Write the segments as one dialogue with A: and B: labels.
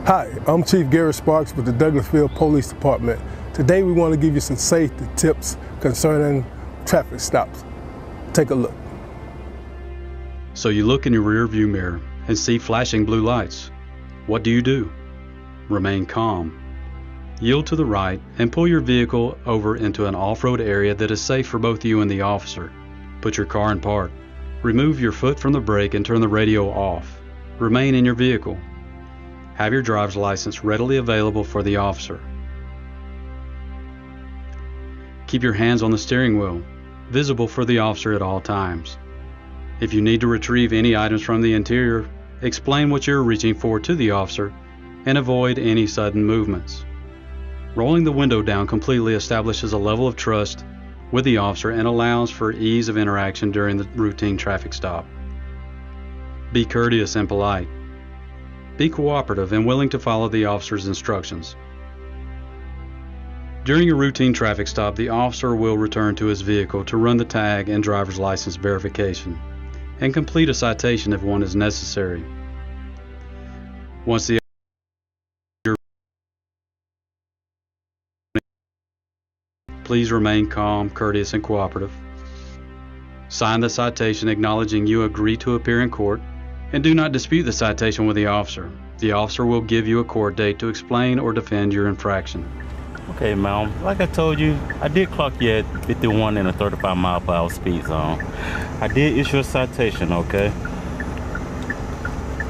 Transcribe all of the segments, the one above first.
A: Hi, I'm Chief Gary Sparks with the Douglasville Police Department. Today we want to give you some safety tips concerning traffic stops. Take a look.
B: So you look in your rear view mirror and see flashing blue lights. What do? Remain calm. Yield to the right and pull your vehicle over into an off-road area that is safe for both you and the officer. Put your car in park. Remove your foot from the brake and turn the radio off. Remain in your vehicle. Have your driver's license readily available for the officer. Keep your hands on the steering wheel, visible for the officer at all times. If you need to retrieve any items from the interior, explain what you're reaching for to the officer and avoid any sudden movements. Rolling the window down completely establishes a level of trust with the officer and allows for ease of interaction during the routine traffic stop. Be courteous and polite. Be cooperative and willing to follow the officer's instructions. During a routine traffic stop, the officer will return to his vehicle to run the tag and driver's license verification and complete a citation if one is necessary. Once the please remain calm, courteous, and cooperative. Sign the citation acknowledging you agree to appear in court, and do not dispute the citation with the officer. The officer will give you a court date to explain or defend your infraction.
C: Okay, ma'am. Like I told you, I did clock you at 51 in a 35 mile per hour speed zone. I did issue a citation, okay?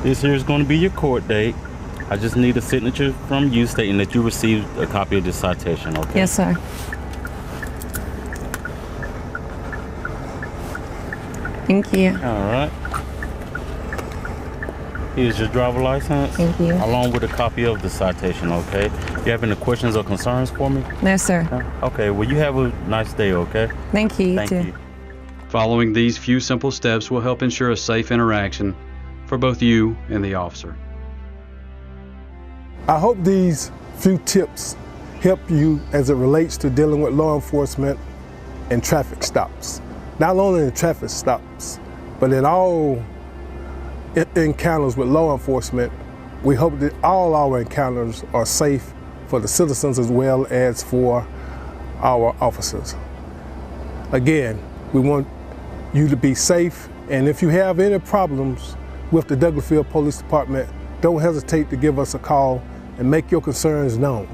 C: This here is going to be your court date. I just need a signature from you stating that you received a copy of this citation, okay?
D: Yes, sir. Thank you.
C: All right. Here's your driver license.
D: Thank you.
C: Along with a copy of the citation, okay? You have any questions or concerns for me?
D: No, sir.
C: Okay, well, you have a nice day, okay?
D: Thank you.
C: Thank you.
B: Following these few simple steps will help ensure a safe interaction for both you and the officer.
A: I hope these few tips help you as it relates to dealing with law enforcement and traffic stops. Not only in traffic stops, but in all encounters with law enforcement. We hope that all our encounters are safe for the citizens as well as for our officers. Again, we want you to be safe, and if you have any problems with the Douglasville Police Department, don't hesitate to give us a call and make your concerns known.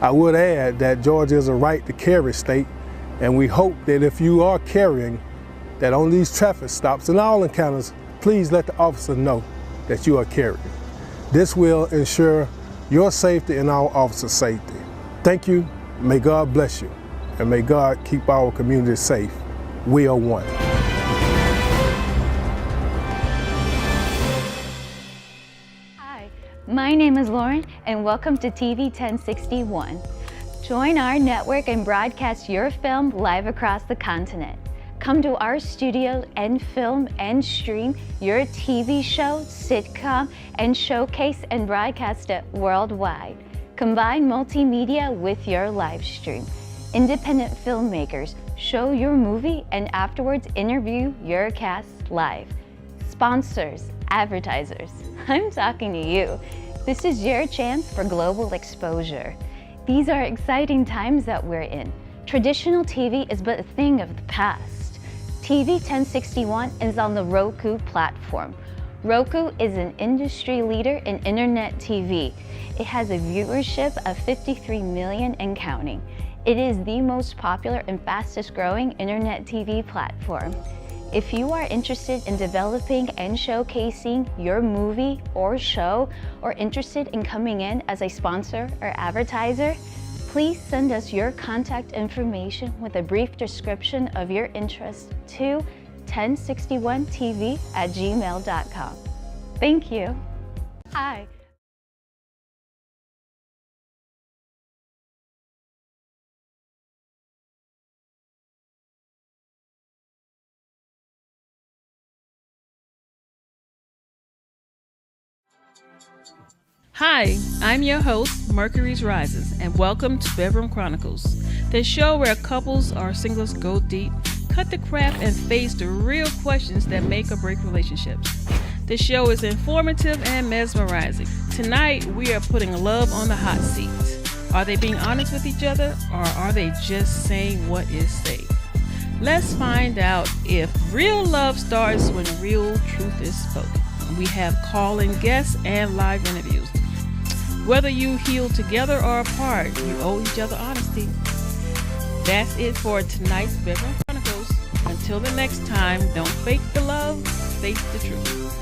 A: I would add that Georgia is a right to carry state, and we hope that if you are carrying, that on these traffic stops and all encounters, please let the officer know that you are carrying. This will ensure your safety and our officers' safety. Thank you, may God bless you, and may God keep our community safe. We are one.
E: Hi, my name is Lauren, and welcome to TV 1061. Join our network and broadcast your film live across the continent. Come to our studio and film and stream your TV show, sitcom, and showcase and broadcast it worldwide. Combine multimedia with your live stream. Independent filmmakers show your movie and afterwards interview your cast live. Sponsors, advertisers, I'm talking to you. This is your chance for global exposure. These are exciting times that we're in. Traditional TV is but a thing of the past. TV 1061 is on the Roku platform. Roku is an industry leader in internet TV. It has a viewership of 53 million and counting. It is the most popular and fastest growing internet TV platform. If you are interested in developing and showcasing your movie or show, or interested in coming in as a sponsor or advertiser, please send us your contact information with a brief description of your interest to 1061tv@gmail.com. Thank you. Hi.
F: Hi, I'm your host, Mercury's Rises, and welcome to Bedroom Chronicles, the show where couples or singles go deep, cut the crap, and face the real questions that make or break relationships. The show is informative and mesmerizing. Tonight, we are putting love on the hot seat. Are they being honest with each other, or are they just saying what is safe? Let's find out if real love starts when real truth is spoken. We have call-in guests and live interviews. Whether you heal together or apart, you owe each other honesty. That's it for tonight's Bedroom Chronicles. Until the next time, don't fake the love, face the truth.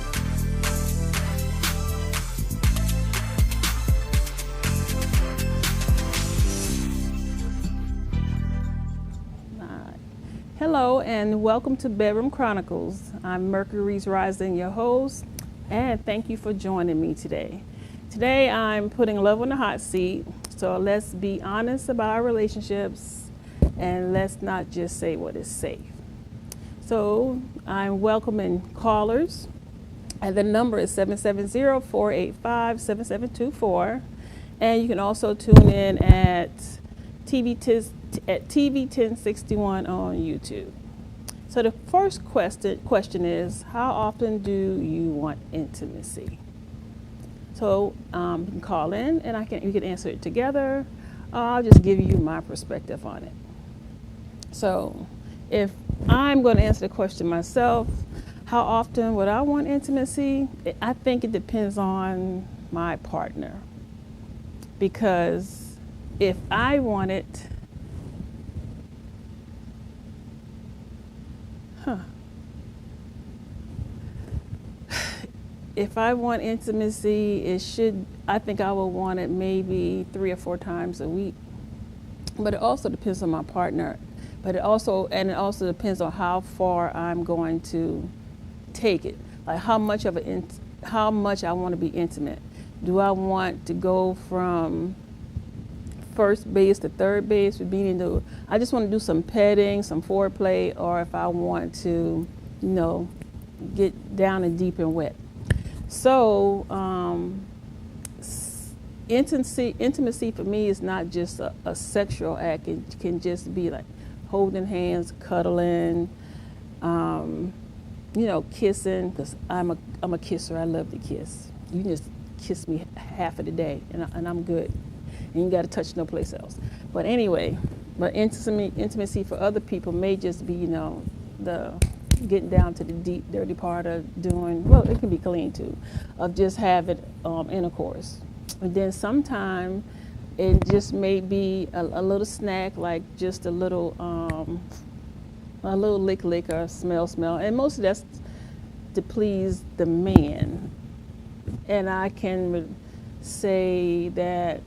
F: Hello and welcome to Bedroom Chronicles. I'm Mercury's Rising, your host, and thank you for joining me today. Today I'm putting love on the hot seat, so let's be honest about our relationships and let's not just say what is safe. So I'm welcoming callers, and the number is 770-485-7724, and you can also tune in at TV 1061 on YouTube. So the first question is, how often do you want intimacy? So you can call in and we can answer it together. I'll just give you my perspective on it. So if I'm going to answer the question myself, how often would I want intimacy? I think it depends on my partner. Because if I want it, if I want intimacy, I think I will want it maybe 3 or 4 times a week. But it also depends on my partner. But it also depends on how far I'm going to take it. Like how much I want to be intimate. Do I want to go from first base to third base, meaning I just want to do some petting, some foreplay, or if I want to, get down and deep and wet. So intimacy for me is not just a sexual act. It can just be like holding hands, cuddling, kissing, because I'm a kisser. I love to kiss. You can just kiss me half of the day and I'm good. And you got to touch no place else. But anyway, intimacy for other people may just be, the getting down to the deep, dirty part of doing, well, it can be clean too, of just having intercourse. And then sometime it just may be a little snack, like just a little lick or smell. And most of that's to please the man. And I can say that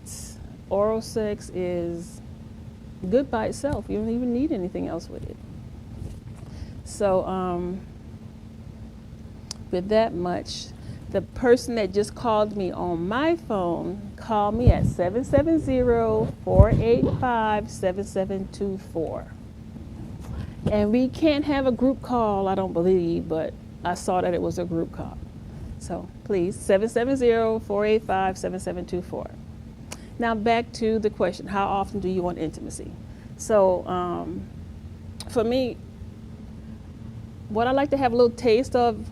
F: oral sex is good by itself. You don't even need anything else with it. So with that much, the person that just called me on my phone, called me at 770-485-7724. And we can't have a group call, I don't believe, but I saw that it was a group call. So please, 770-485-7724. Now back to the question, how often do you want intimacy? So for me, what I like to have a little taste of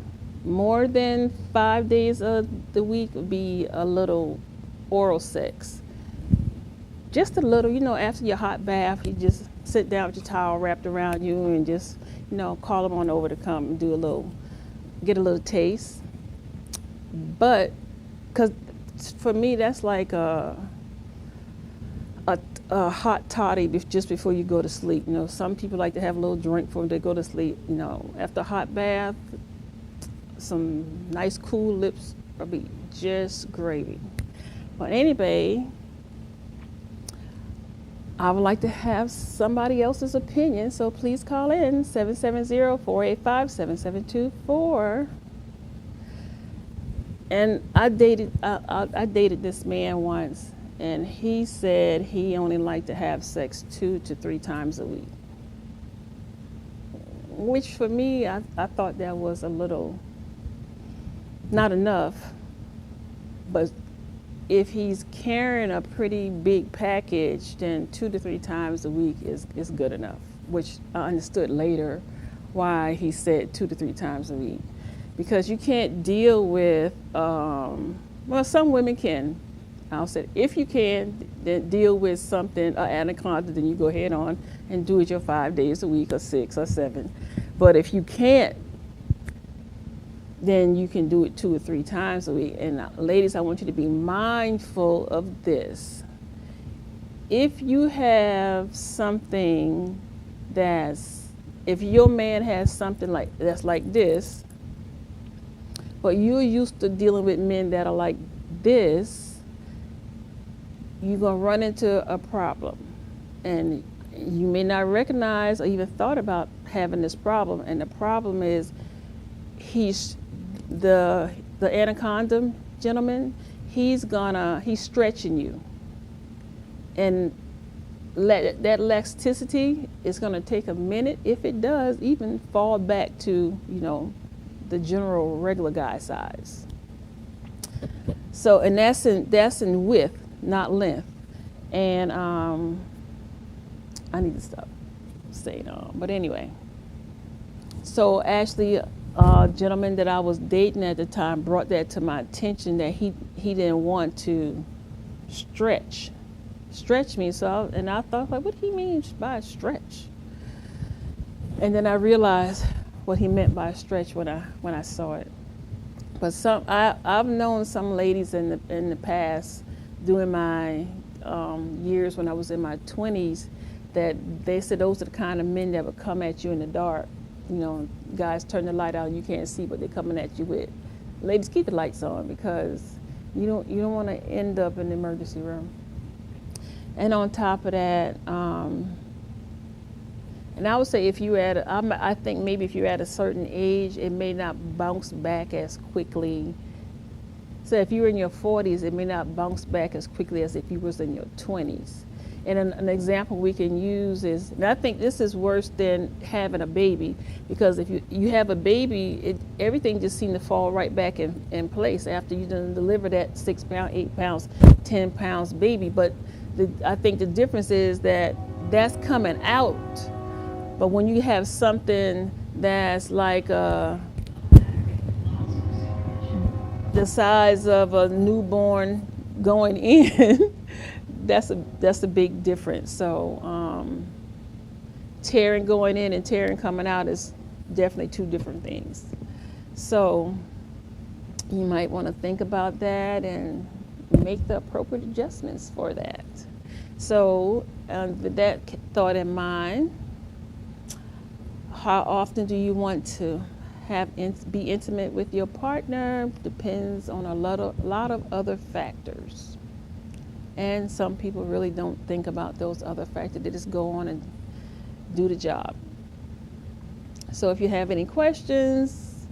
F: more than 5 days of the week would be a little oral sex. Just a little, after your hot bath, you just sit down with your towel wrapped around you and just, call them on over to come and get a little taste. But, because for me, that's like a hot toddy just before you go to sleep. Some people like to have a little drink before they go to sleep. After a hot bath, some nice cool lips will be just gravy. But anyway, I would like to have somebody else's opinion, so please call in 770-485-7724. And I dated this man once. And he said he only liked to have sex 2 to 3 times a week. Which for me, I thought that was a little, not enough. But if he's carrying a pretty big package, then 2 to 3 times a week is good enough. Which I understood later why he said 2 to 3 times a week. Because you can't deal with Well, some women can. I'll say, if you can, then deal with something, an anaconda, then you go ahead on and do it your 5 days a week or 6 or 7. But if you can't, then you can do it 2 or 3 times a week. And ladies, I want you to be mindful of this. If you have something if your man has something that's like this, but you're used to dealing with men that are like this, you're going to run into a problem. And you may not recognize or even thought about having this problem. And the problem is he's the anaconda gentleman, he's stretching you. And that elasticity is going to take a minute, if it does, even fall back to, the general regular guy size. So, and that's in width, not length. And I need to stop saying but anyway. So actually, a gentleman that I was dating at the time brought that to my attention, that he didn't want to stretch me. So I thought, like, what do he mean by stretch? And then I realized what he meant by stretch when I saw it. But I've known some ladies in the past, during my years when I was in my 20s, that they said those are the kind of men that would come at you in the dark. Guys turn the light out and you can't see what they're coming at you with. Ladies, keep the lights on, because you don't want to end up in the emergency room. And on top of that, and I would say I think maybe if you're at a certain age, it may not bounce back as quickly. So if you're in your 40s, it may not bounce back as quickly as if you was in your 20s. And an example we can use is, and I think this is worse than having a baby, because if you have a baby, everything just seems to fall right back in place after you done deliver that 6 pound, 8 pounds, 10 pounds baby. But I think the difference is that's coming out. But when you have something that's like the size of a newborn going in, that's a big difference. So tearing going in and tearing coming out is definitely 2 different things. So you might want to think about that and make the appropriate adjustments for that. So with that thought in mind, how often do you want to be intimate with your partner? Depends on a lot of other factors. And some people really don't think about those other factors. They just go on and do the job. So if you have any questions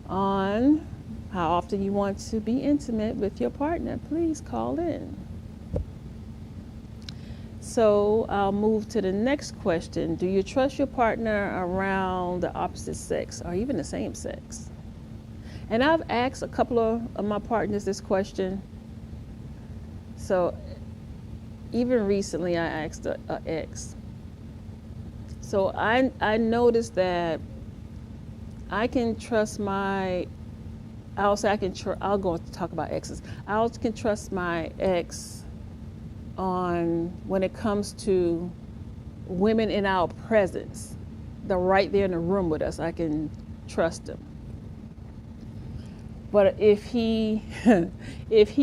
F: on how often you want to be intimate with your partner, please call in. So I'll move to the next question. Do you trust your partner around the opposite sex or even the same sex? And I've asked a couple of my partners this question. So even recently I asked an ex. So I noticed that I can trust I'll go to talk about exes. I can trust my ex on when it comes to women in our presence. They're right there in the room with us. I can trust them. But if he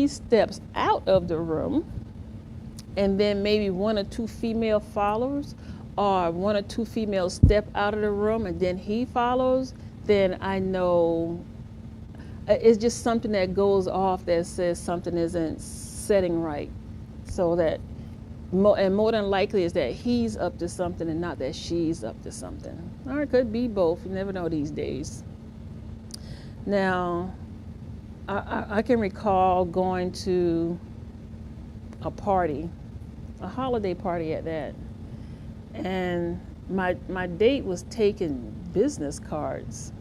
F: steps out of the room, and then maybe 1 or 2 female followers, or 1 or 2 females step out of the room and then he follows, then I know it's just something that goes off that says something isn't setting right. So that more than likely is that he's up to something and not that she's up to something. Or it could be both. You never know these days. Now, I can recall going to a party, a holiday party at that, and my date was taking business cards.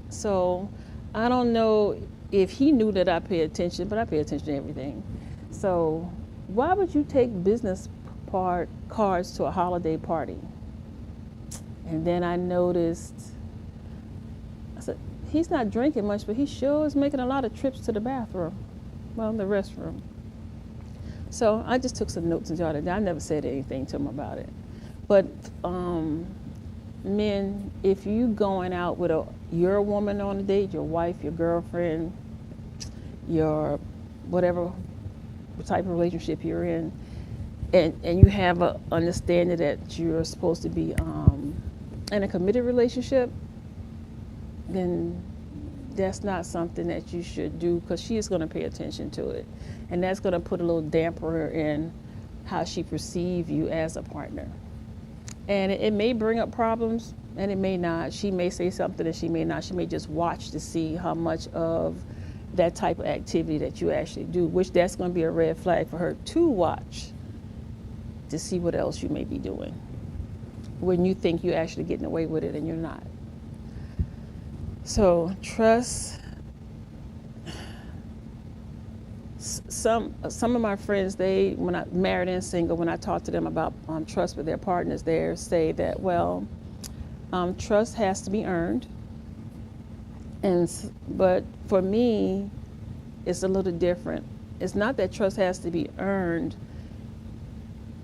F: So I don't know if he knew that I pay attention, but I pay attention to everything. So why would you take business cards to a holiday party? And then I noticed, I said, he's not drinking much, but he sure is making a lot of trips to the bathroom, well, the restroom. So I just took some notes and jotted down. I never said anything to him about it. But men, if you going out with your woman on a date, your wife, your girlfriend, your whatever type of relationship you're in, and you have a understanding that you're supposed to be in a committed relationship, then that's not something that you should do, because she is going to pay attention to it, and that's going to put a little damper in how she perceives you as a partner. And it may bring up problems, and it may not. She may say something and she may not. She may just watch to see how much of that type of activity that you actually do, which that's going to be a red flag for her to watch to see what else you may be doing when you think you're actually getting away with it and you're not. So trust. Some of my friends, when I married and single, when I talk to them about trust with their partners, they say that, well, trust has to be earned. But for me, it's a little different. It's not that trust has to be earned.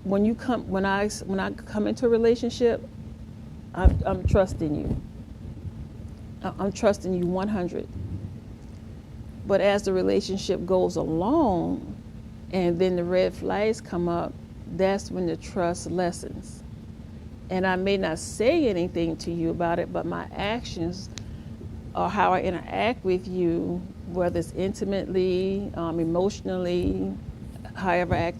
F: When I come into a relationship, I'm trusting you. I'm trusting you 100. But as the relationship goes along, and then the red flags come up, that's when the trust lessens. And I may not say anything to you about it, but my actions or how I interact with you, whether it's intimately, emotionally, however I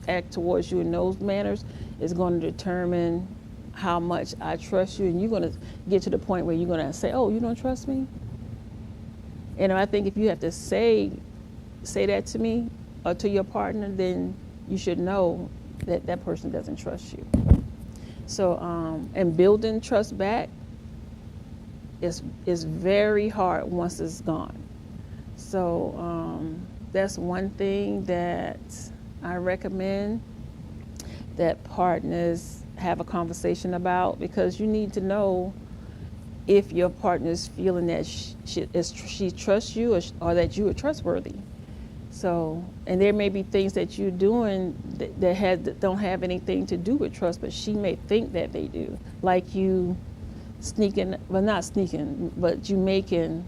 F: act towards you in those manners, is going to determine how much I trust you. And you're going to get to the point where you're going to say, oh, you don't trust me? And I think if you have to say that to me or to your partner, then you should know that that person doesn't trust you. So, and building trust back is very hard once it's gone. So that's one thing that I recommend that partners have a conversation about, because you need to know if your partner is feeling that she trusts you or that you are trustworthy. So, and there may be things that you're doing that don't have anything to do with trust, but she may think that they do. Like you not sneaking, but you making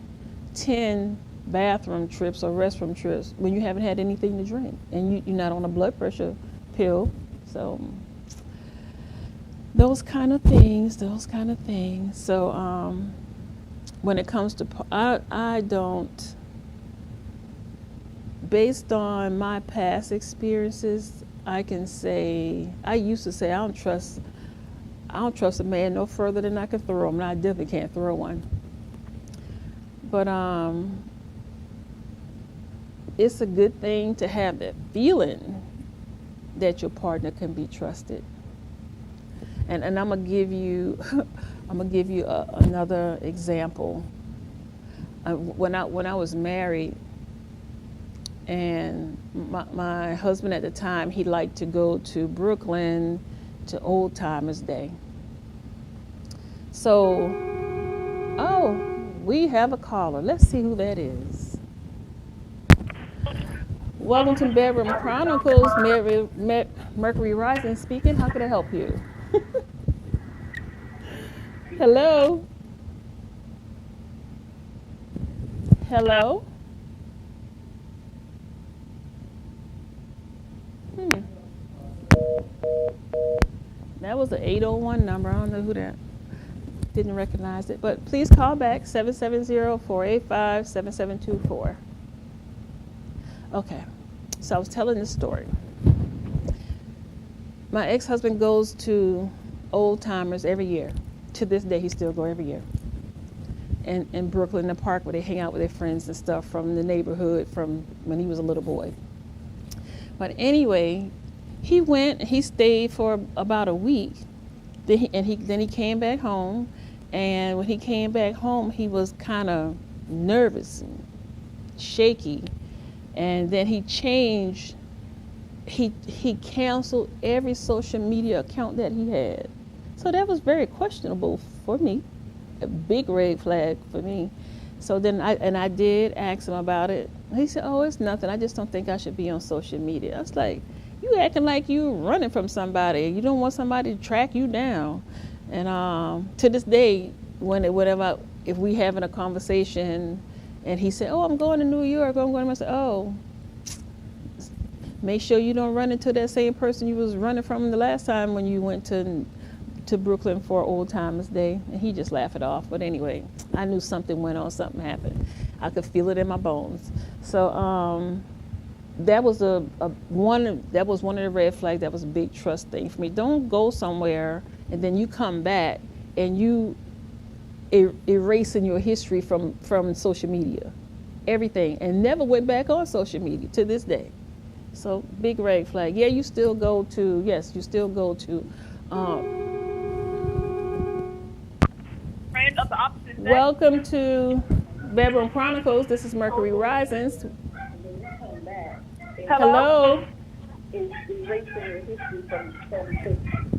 F: 10 bathroom trips or restroom trips when you haven't had anything to drink, and you're not on a blood pressure pill. So those kind of things. So when it comes to, I don't, based on my past experiences, I used to say I don't trust a man no further than I can throw him, and I definitely can't throw one. But it's a good thing to have that feeling that your partner can be trusted. And I'm gonna give you another example. When I was married, and my husband at the time, he liked to go to Brooklyn to Old Timers Day. So, we have a caller. Let's see who that is. Welcome to Bedroom Chronicles. Mercury Rising speaking. How can I help you? Hello? Hello? That was an 801 number. I don't know who that. Didn't recognize it. But please call back, 770-485-7724. Okay. So I was telling this story. My ex-husband goes to Old Timers every year. To this day, he still goes every year. In Brooklyn, the park where they hang out with their friends and stuff from the neighborhood from when he was a little boy. But anyway, he went and he stayed for about a week. Then he came back home, and when he came back home, he was kind of nervous and shaky. And then he changed. He canceled every social media account that he had. So that was very questionable for me, a big red flag for me. So then I did ask him about it. He said, "Oh, it's nothing. I just don't think I should be on social media." I was like, "You acting like you running from somebody. You don't want somebody to track you down." And to this day, whenever if we having a conversation, and he said, "Oh, I'm going to New York. I'm going," I said, "Oh, make sure you don't run into that same person you was running from the last time when you went to Brooklyn for Old Timers Day." And he just laughed it off. But anyway, I knew something went on, something happened. I could feel it in my bones. So that was one of the red flags. That was a big trust thing for me. Don't go somewhere and then you come back and you erasing your history from social media, everything, and never went back on social media to this day. So big red flag. Yeah, you still go to
G: Friend of the opposite sex.
F: Welcome to Bedroom Chronicles. This is Mercury Risings.
G: Hello.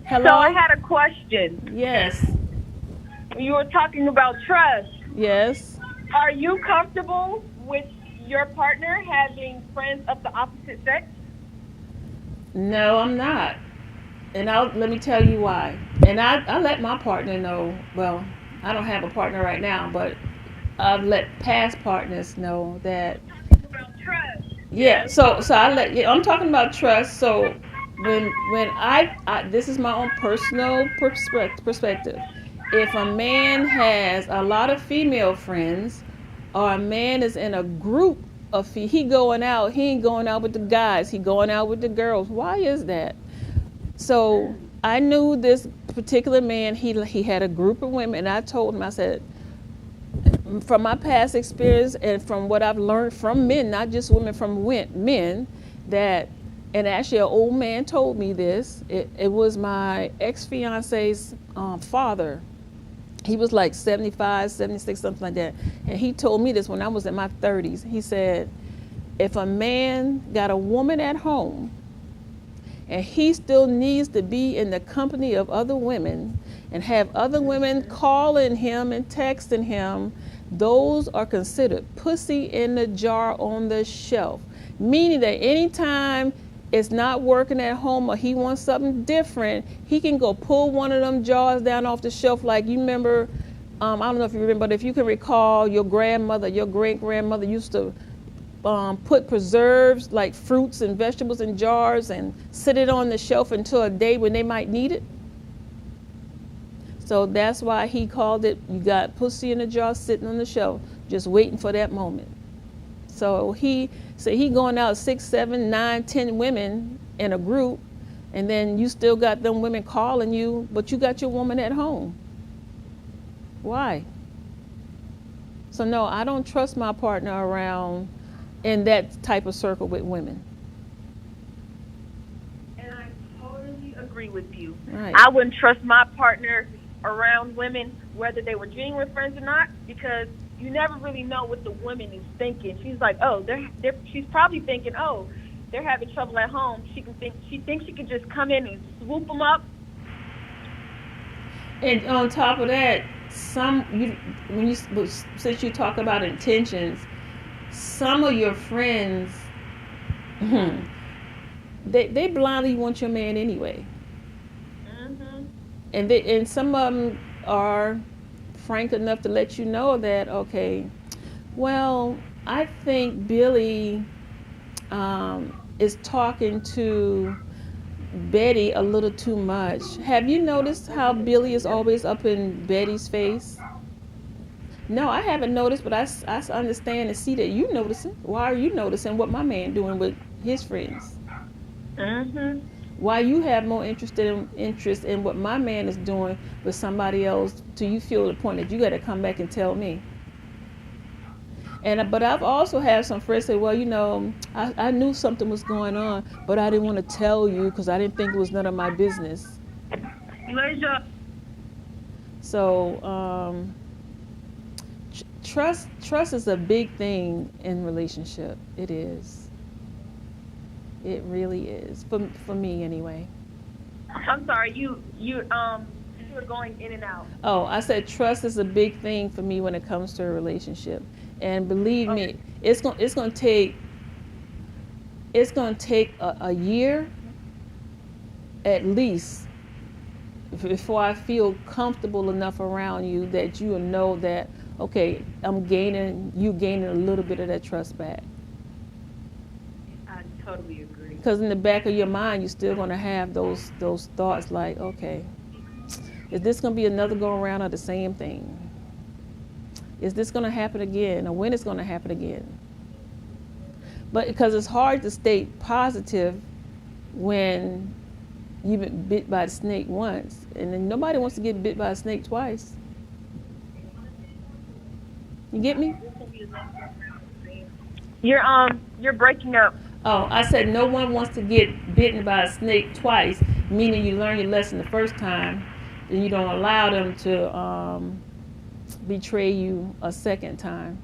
F: Hello.
G: So I had a question.
F: Yes.
G: You were talking about trust.
F: Yes.
G: Are you comfortable with your partner having friends of the opposite sex?
F: No, I'm not. And let me tell you why. And I let my partner know. Well, I don't have a partner right now, but I've let past partners know that.
G: About trust.
F: Yeah. So I'm talking about trust. So when I this is my own personal perspective. If a man has a lot of female friends, or a man is in a group of he ain't going out with the guys, he going out with the girls. Why is that? So I knew this particular man, he had a group of women, and I told him, I said, from my past experience and from what I've learned from men, not just women, from men, that, and actually an old man told me this, it was my ex-fiance's father. He was like 75, 76, something like that. And he told me this when I was in my 30s. He said, if a man got a woman at home and he still needs to be in the company of other women and have other women calling him and texting him, those are considered pussy in the jar on the shelf. Meaning that anytime it's not working at home or he wants something different, he can go pull one of them jars down off the shelf. Like you remember, I don't know if you remember, but if you can recall, your grandmother, your great-grandmother used to put preserves like fruits and vegetables in jars and sit it on the shelf until a day when they might need it. So that's why he called it, you got pussy in a jar sitting on the shelf, just waiting for that moment. So he said he going out 6, 7, 9, 10 women in a group, and then you still got them women calling you, but you got your woman at home. Why? So no, I don't trust my partner around in that type of circle with women.
G: And I totally agree with you.
F: Right.
G: I wouldn't trust my partner around women, whether they were genuine friends or not, because you never really know what the woman is thinking. She's like, oh, she's probably thinking, oh, they're having trouble at home. She thinks she can just come in and swoop them up.
F: And on top of that, since you talk about intentions, some of your friends, they blindly want your man anyway.
G: Mm-hmm.
F: And some of them are frank enough to let you know that, okay, well, I think Billy is talking to Betty a little too much. Have you noticed how Billy is always up in Betty's face? No, I haven't noticed, but I understand and see that you noticing. Why are you noticing what my man doing with his friends?
G: Mm-hmm.
F: Why you have more interest in what my man is doing with somebody else till you feel the point that you got to come back and tell me. But I've also had some friends say, well, you know, I knew something was going on, but I didn't want to tell you because I didn't think it was none of my business. So trust is a big thing in relationship. It is. It really is for me anyway.
G: I'm sorry. You you were going in and out.
F: Oh, I said trust is a big thing for me when it comes to a relationship, and believe me, it's gonna take a year at least before I feel comfortable enough around you that you will know that, okay, you gaining a little bit of that trust back.
G: I totally agree.
F: Because in the back of your mind, you're still going to have those thoughts like, okay, is this going to be another go around of the same thing? Is this going to happen again? Or when it's going to happen again? But because it's hard to stay positive when you've been bit by the snake once, and then nobody wants to get bit by a snake twice. You get me?
G: You're breaking up.
F: Oh, I said no one wants to get bitten by a snake twice, meaning you learn your lesson the first time, and you don't allow them to betray you a second time.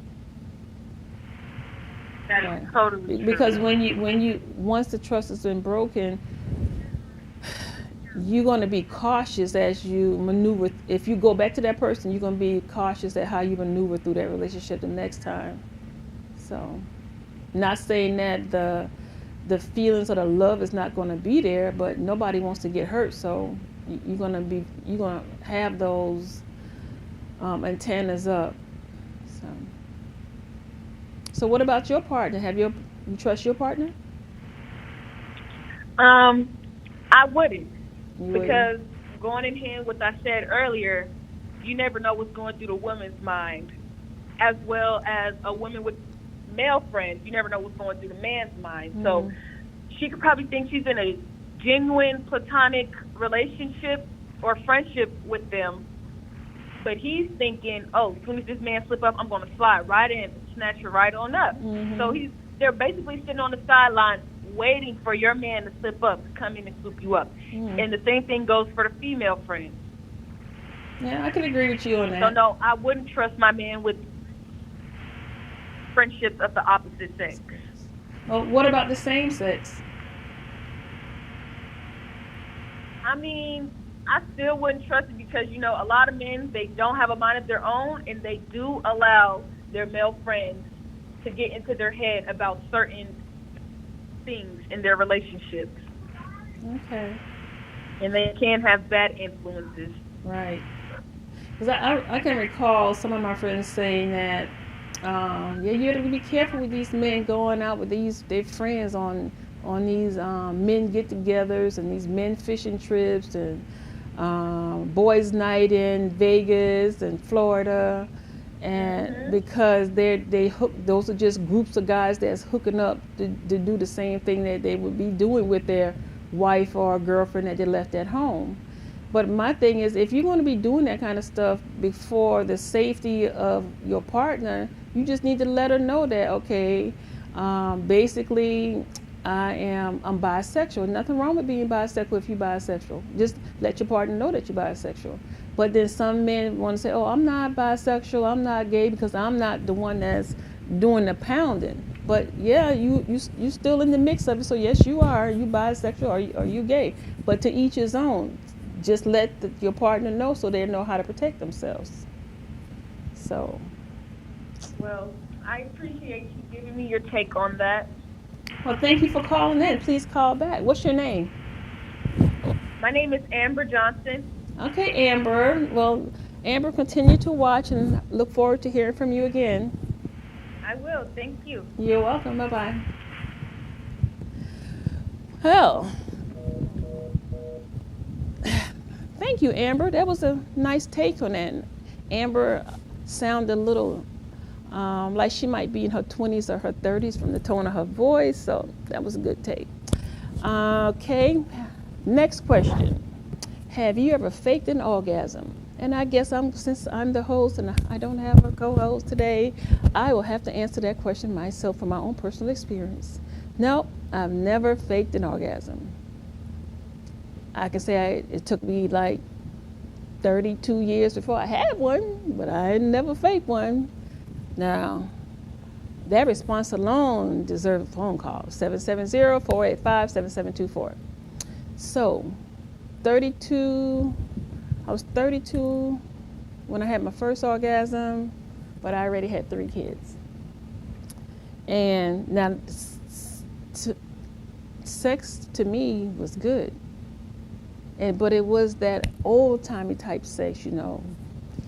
G: That is
F: Right.
G: totally true.
F: Because once the trust has been broken, you're going to be cautious as you maneuver. If you go back to that person, you're going to be cautious at how you maneuver through that relationship the next time. So, not saying that the feelings or the love is not going to be there, but nobody wants to get hurt. So you're going to have those antennas up. So what about your partner? You trust your partner?
G: I wouldn't.
F: You
G: Because going in hand with what I said earlier, you never know what's going through the woman's mind, as well as a woman with male friends. You never know what's going through the man's mind.
F: Mm-hmm.
G: So she could probably think she's in a genuine platonic relationship or friendship with them, but he's thinking, oh, as soon as this man slip up, I'm going to slide right in, snatch her right on up.
F: Mm-hmm.
G: So they're basically sitting on the sideline waiting for your man to slip up, to come in and swoop you up.
F: Mm-hmm.
G: And the same thing goes for the female friends.
F: Yeah, I can agree with you on that.
G: So no, I wouldn't trust my man with friendships of the opposite sex.
F: Well, what about the same sex?
G: I mean, I still wouldn't trust it because, a lot of men, they don't have a mind of their own, and they do allow their male friends to get into their head about certain things in their relationships.
F: Okay.
G: And they can have bad influences.
F: Right. Because I can recall some of my friends saying that, you have to be careful with these men going out with their friends on these men get-togethers and these men fishing trips and boys' night in Vegas and Florida, and because those are just groups of guys that's hooking up to do the same thing that they would be doing with their wife or girlfriend that they left at home. But my thing is, if you're going to be doing that kind of stuff before the safety of your partner, you just need to let her know that, okay, basically I'm bisexual. Nothing wrong with being bisexual if you're bisexual. Just let your partner know that you're bisexual. But then some men want to say, oh, I'm not bisexual, I'm not gay because I'm not the one that's doing the pounding. But yeah, you still in the mix of it. So yes, you are. You bisexual or you gay. But to each his own. Just let your partner know so they know how to protect themselves. So.
G: Well, I appreciate you giving me your take on that.
F: Well, thank you for calling in. Please call back. What's your name?
G: My name is Amber Johnson.
F: Okay, Amber. Well, Amber, continue to watch and look forward to hearing from you again.
G: I will. Thank you.
F: You're welcome. Bye-bye. Well, thank you, Amber. That was a nice take on that. Amber sounded a little like she might be in her 20s or her 30s from the tone of her voice, so that was a good take. Okay, next question. Have you ever faked an orgasm? And I guess since I'm the host and I don't have a co-host today, I will have to answer that question myself from my own personal experience. No, I've never faked an orgasm. I can say it took me like 32 years before I had one, but I never faked one. Now, that response alone deserves a phone call, 770-485-7724. So, 32, I was 32 when I had my first orgasm, but I already had 3 kids. And now, sex to me was good, but it was that old-timey type sex, you know,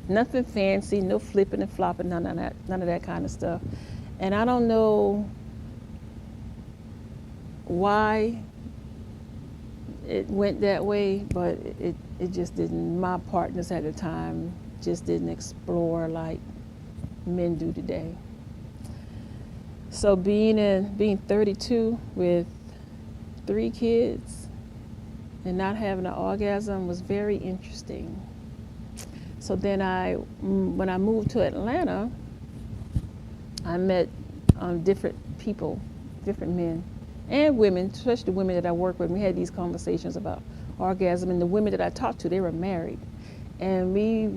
F: nothing fancy, no flipping and flopping, none of that kind of stuff. And I don't know why it went that way, but it just didn't. My partners at the time just didn't explore like men do today. So being 32 with 3 kids and not having an orgasm was very interesting. So then when I moved to Atlanta, I met different people, different men and women, especially the women that I work with. We had these conversations about orgasm, and the women that I talked to, they were married. And we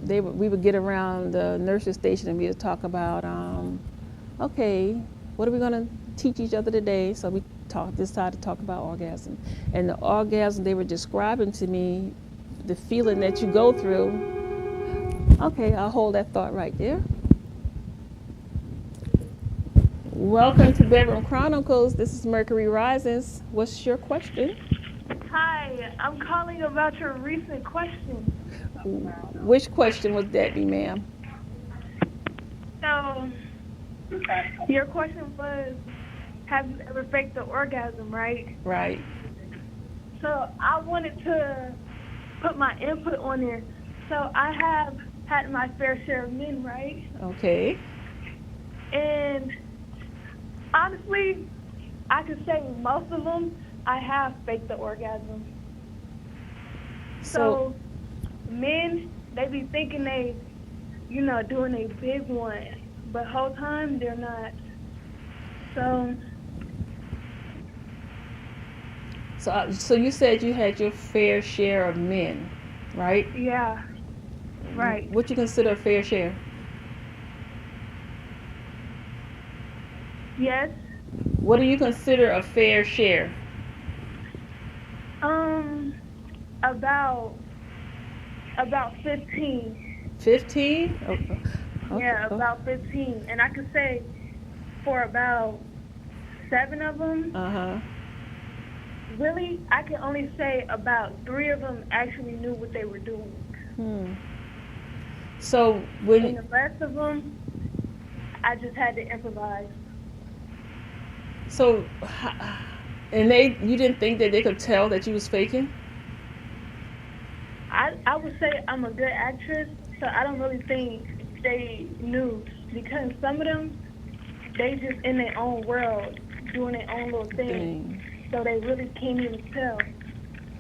F: would get around the nursery station and we would talk about, okay, what are we gonna teach each other today? So we decided to talk about orgasm. And the orgasm they were describing to me, the feeling that you go through, okay, I'll hold that thought right there. Welcome to Bedroom Chronicles. This is Mercury Rises. What's your question?
G: Hi, I'm calling about your recent question.
F: Which question would that be, ma'am?
G: So, your question was, have you ever faked the orgasm, right?
F: Right.
G: So, I wanted to put my input on there. So, I have had my fair share of men, right?
F: Okay.
G: And honestly, I could say with most of them, I have faked the orgasm. So men, they be thinking they, doing a big one, but whole time they're not.
F: So you said you had your fair share of men, right?
G: Yeah, right.
F: What you consider a fair share?
G: Yes.
F: What do you consider a fair share?
G: About 15.
F: 15? Okay.
G: Yeah, about 15. And I could say for about 7 of them, really, I can only say about 3 of them actually knew what they were doing.
F: So
G: and the rest of them, I just had to improvise.
F: So, and you didn't think that they could tell that you was faking?
G: I would say I'm a good actress, so I don't really think they knew, because some of them, they just in their own world, doing their own little thing. So they really can't even tell.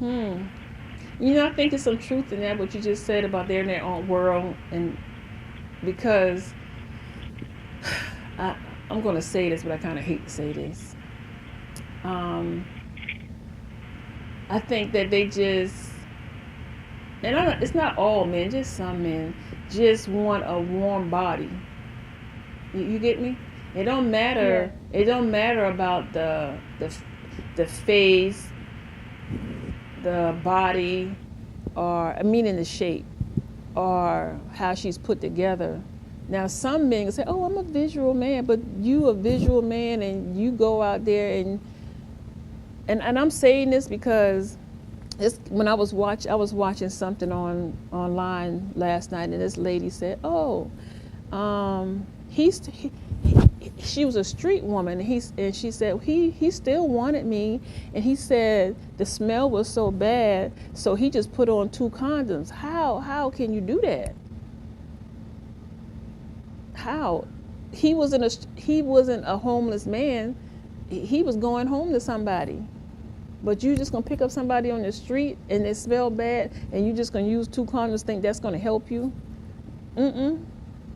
F: I think there's some truth in that, what you just said about they're in their own world, and because I'm going to say this, but I kind of hate to say this. I think that they just, and it's not all men, just some men, just want a warm body. You get me? It don't matter. Yeah. It don't matter about the face, the body, the shape, or how she's put together. Now, some men say, "Oh, I'm a visual man," but you a visual man, and you go out there and I'm saying this because when I was watching something online last night, and this lady said, "Oh, she was a street woman, and she said he still wanted me, and he said the smell was so bad, so he just put on 2 condoms. How can you do that? How? He wasn't a homeless man. He was going home to somebody. But you just gonna pick up somebody on the street and they smell bad, and you just gonna use 2 condoms, think that's gonna help you?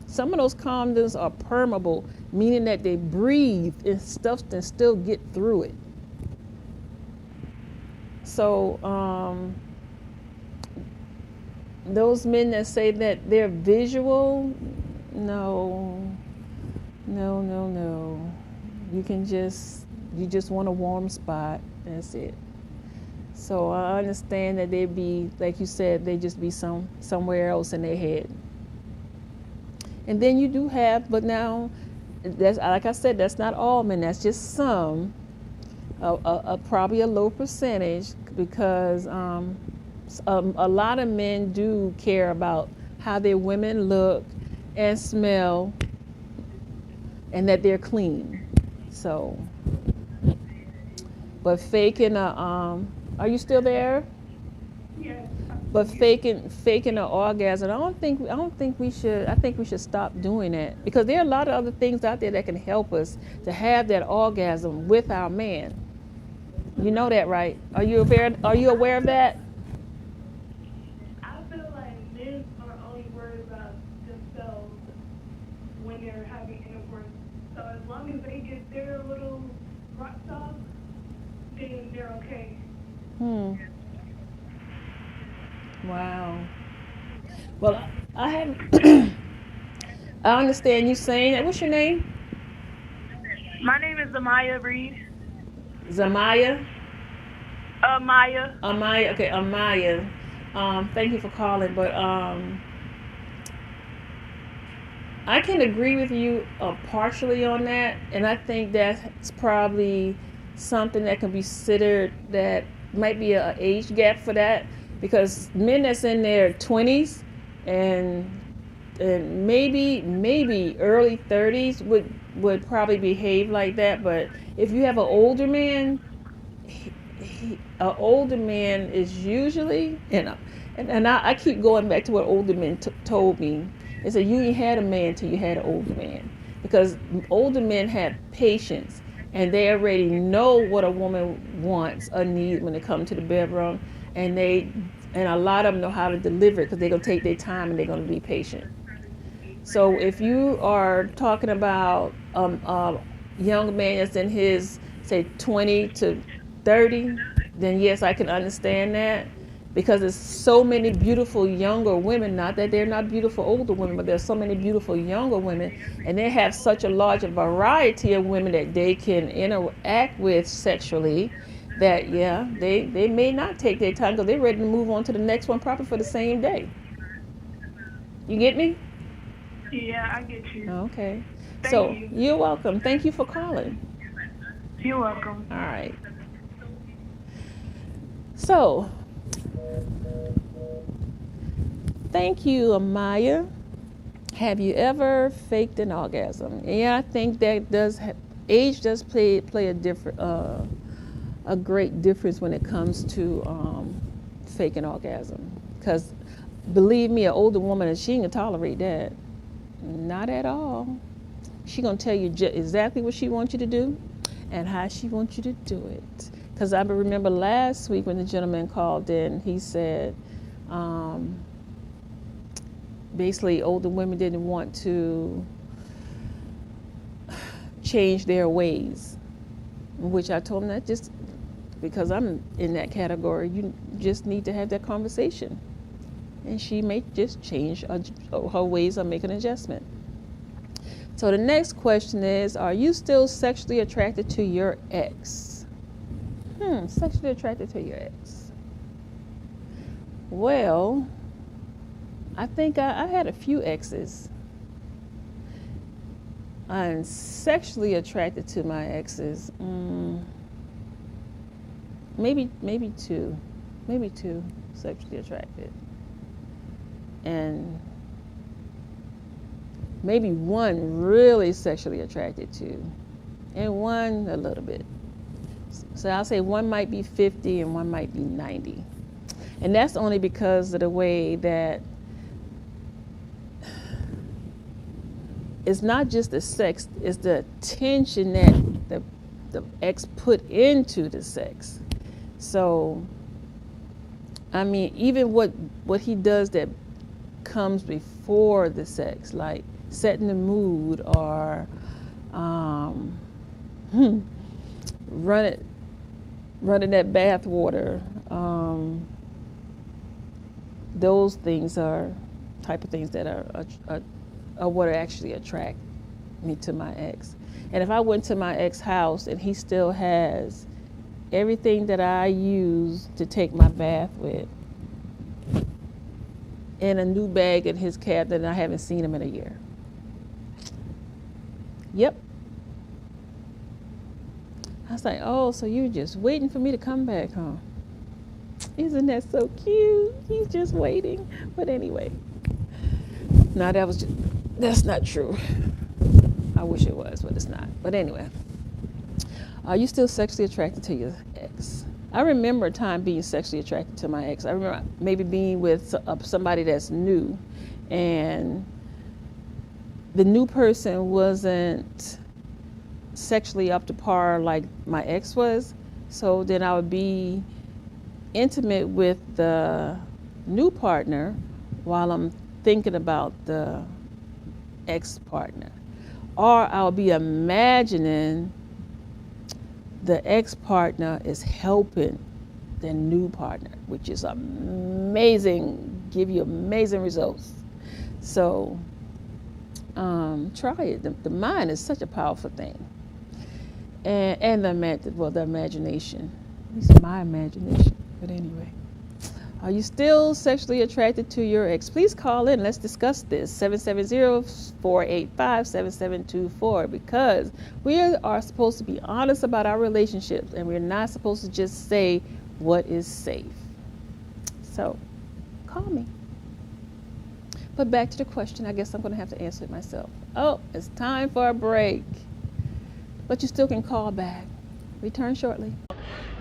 F: Some of those condoms are permeable, meaning that they breathe and stuff and still get through it. So those men that say that they're visual, no. You just want a warm spot. That's it. So I understand that they'd be, like you said, they just be somewhere else in their head. And then you do have, but now, that's like I said, that's not all men. That's just some, probably a low percentage, because a lot of men do care about how their women look and smell, and that they're clean. So, but faking a, are you still there?
G: Yes.
F: But faking an orgasm, I don't think we should. I think we should stop doing that, because there are a lot of other things out there that can help us to have that orgasm with our man. You know that, right? Are you aware of that?
H: I feel like men are only worried about themselves when they're having intercourse. So as long as they get their little rocks off, then they're okay.
F: Wow. Well, I have. I understand you saying that. What's your name?
H: My name is Amaya Reed.
F: Zamaya.
H: Maya.
F: Amaya. Okay, Amaya. Thank you for calling, but I can agree with you partially on that, and I think that's probably something that can be considered, that might be an age gap for that, because men that's in their 20s and maybe early 30s would probably behave like that. But if you have an older man, an older man is usually, and I keep going back to what older men told me. They said you ain't had a man till you had an older man, because older men have patience, and they already know what a woman wants or needs when it comes to the bedroom, and a lot of them know how to deliver it, because they're gonna take their time and they're gonna be patient. So if you are talking about a young man that's in his, say, 20 to 30, then yes, I can understand that, because there's so many beautiful younger women. Not that they're not beautiful older women, but there's so many beautiful younger women, and they have such a larger variety of women that they can interact with sexually, that yeah, they may not take their time, because they're ready to move on to the next one probably for the same day. You get me?
H: Yeah, I get you.
F: Okay.
H: Thank
F: So
H: you.
F: you're welcome. Thank you for calling.
H: You're welcome.
F: All right. So thank you, Amaya. Have you ever faked an orgasm? Yeah, I think that age does play a great difference when it comes to faking orgasm. Because believe me, an older woman, she ain't gonna tolerate that. Not at all. She gonna tell you exactly what she wants you to do and how she wants you to do it. Because I remember last week when the gentleman called in, he said basically older women didn't want to change their ways, which I told him that just because I'm in that category, you just need to have that conversation. And she may just change her ways or make an adjustment. So the next question is, are you still sexually attracted to your ex? Sexually attracted to your ex. Well, I think I had a few exes. I'm sexually attracted to my exes. Maybe two sexually attracted. And maybe one really sexually attracted to, and one a little bit. So I'll say one might be 50 and one might be 90. And that's only because of the way that it's not just the sex, it's the attention that the ex put into the sex. So, I mean, even what he does that comes before the sex, like setting the mood or running that bath water, those things are type of things that are what actually attract me to my ex. And if I went to my ex house and he still has everything that I use to take my bath with in a new bag in his cabinet, and I haven't seen him in a year. Yep. I was like, oh, so you're just waiting for me to come back, huh? Isn't that so cute? He's just waiting. But anyway, no, that's not true. I wish it was, but it's not. But anyway, are you still sexually attracted to your ex? I remember a time being sexually attracted to my ex. I remember maybe being with somebody that's new, and the new person wasn't sexually up to par like my ex was. So then I would be intimate with the new partner while I'm thinking about the ex-partner. Or I'll be imagining the ex-partner is helping the new partner, which is amazing, give you amazing results. So try it. The mind is such a powerful thing. And the imagination, at least my imagination. But anyway, are you still sexually attracted to your ex? Please call in. Let's discuss this. 770-485-7724, because we are supposed to be honest about our relationships, and we're not supposed to just say what is safe. So call me. But back to the question, I guess I'm going to have to answer it myself. Oh, it's time for a break. But you still can call back. Return shortly.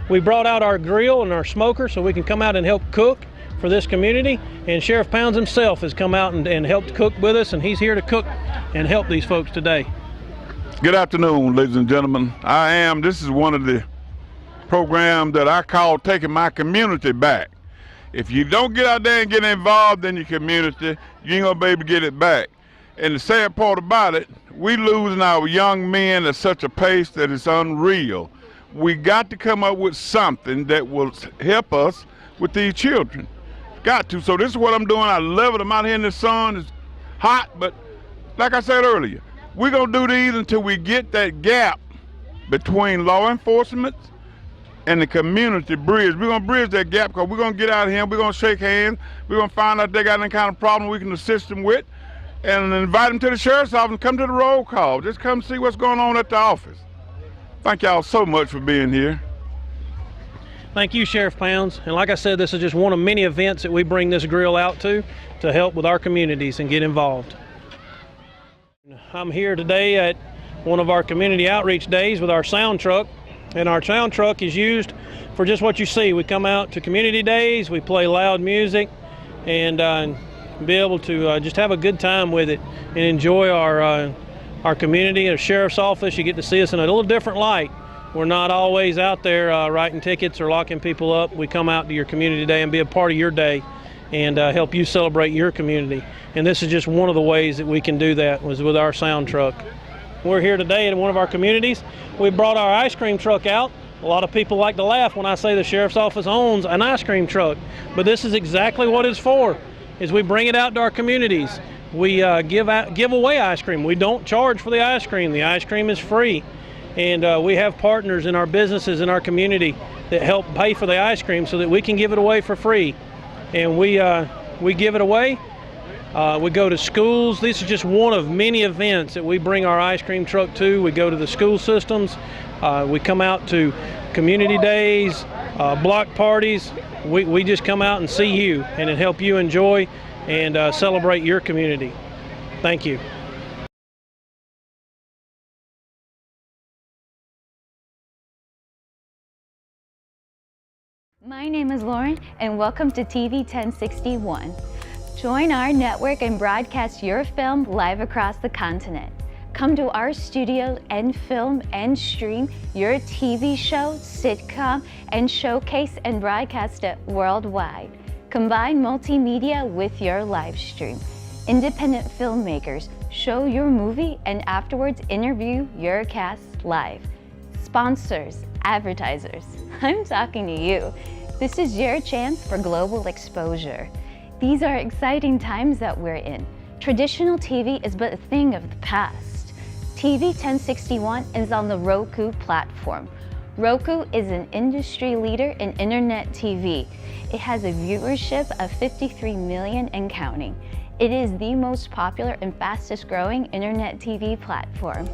I: We brought out our grill and our smoker so we can come out and help cook for this community. And Sheriff Pounds himself has come out and helped cook with us, and he's here to cook and help these folks today.
J: Good afternoon, ladies and gentlemen. This is one of the programs that I call taking my community back. If you don't get out there and get involved in your community, you ain't gonna be able to get it back. And the sad part about it, we losing our young men at such a pace that it's unreal. We got to come up with something that will help us with these children. Got to. So this is what I'm doing. I love it. I'm out here in the sun. It's hot, but like I said earlier, we're going to do these until we get that gap between law enforcement and the community bridge. We're going to bridge that gap, because we're going to get out of here. We're going to shake hands. We're going to find out if they got any kind of problem we can assist them with, and invite them to the sheriff's office and come to the roll call. Just come see what's going on at the office. Thank y'all so much for being here.
I: Thank you, Sheriff Pounds. And like I said, this is just one of many events that we bring this grill out to help with our communities and get involved. I'm here today at one of our community outreach days with our sound truck. And our sound truck is used for just what you see. We come out to community days, we play loud music, and be able to just have a good time with it and enjoy our community. At a sheriff's office, you get to see us in a little different light. We're not always out there writing tickets or locking people up. We come out to your community day and be a part of your day and help you celebrate your community. And this is just one of the ways that we can do that, was with our sound truck. We're here today in one of our communities. We brought our ice cream truck out. A lot of people like to laugh when I say the sheriff's office owns an ice cream truck, but this is exactly what it's for, is we bring it out to our communities. We give away ice cream. We don't charge for the ice cream. The ice cream is free. And we have partners in our businesses in our community that help pay for the ice cream so that we can give it away for free. And we give it away. We go to schools. This is just one of many events that we bring our ice cream truck to. We go to the school systems. We come out to community days, block parties. We just come out and see you and help you enjoy and celebrate your community. Thank you.
E: My name is Lauren, and welcome to TV 1061. Join our network and broadcast your film live across the continent. Come to our studio and film and stream your TV show, sitcom, and showcase and broadcast it worldwide. Combine multimedia with your live stream. Independent filmmakers show your movie and afterwards interview your cast live. Sponsors, advertisers, I'm talking to you. This is your chance for global exposure. These are exciting times that we're in. Traditional TV is but a thing of the past. TV 1061 is on the Roku platform. Roku is an industry leader in internet TV. It has a viewership of 53 million and counting. It is the most popular and fastest growing internet TV platform.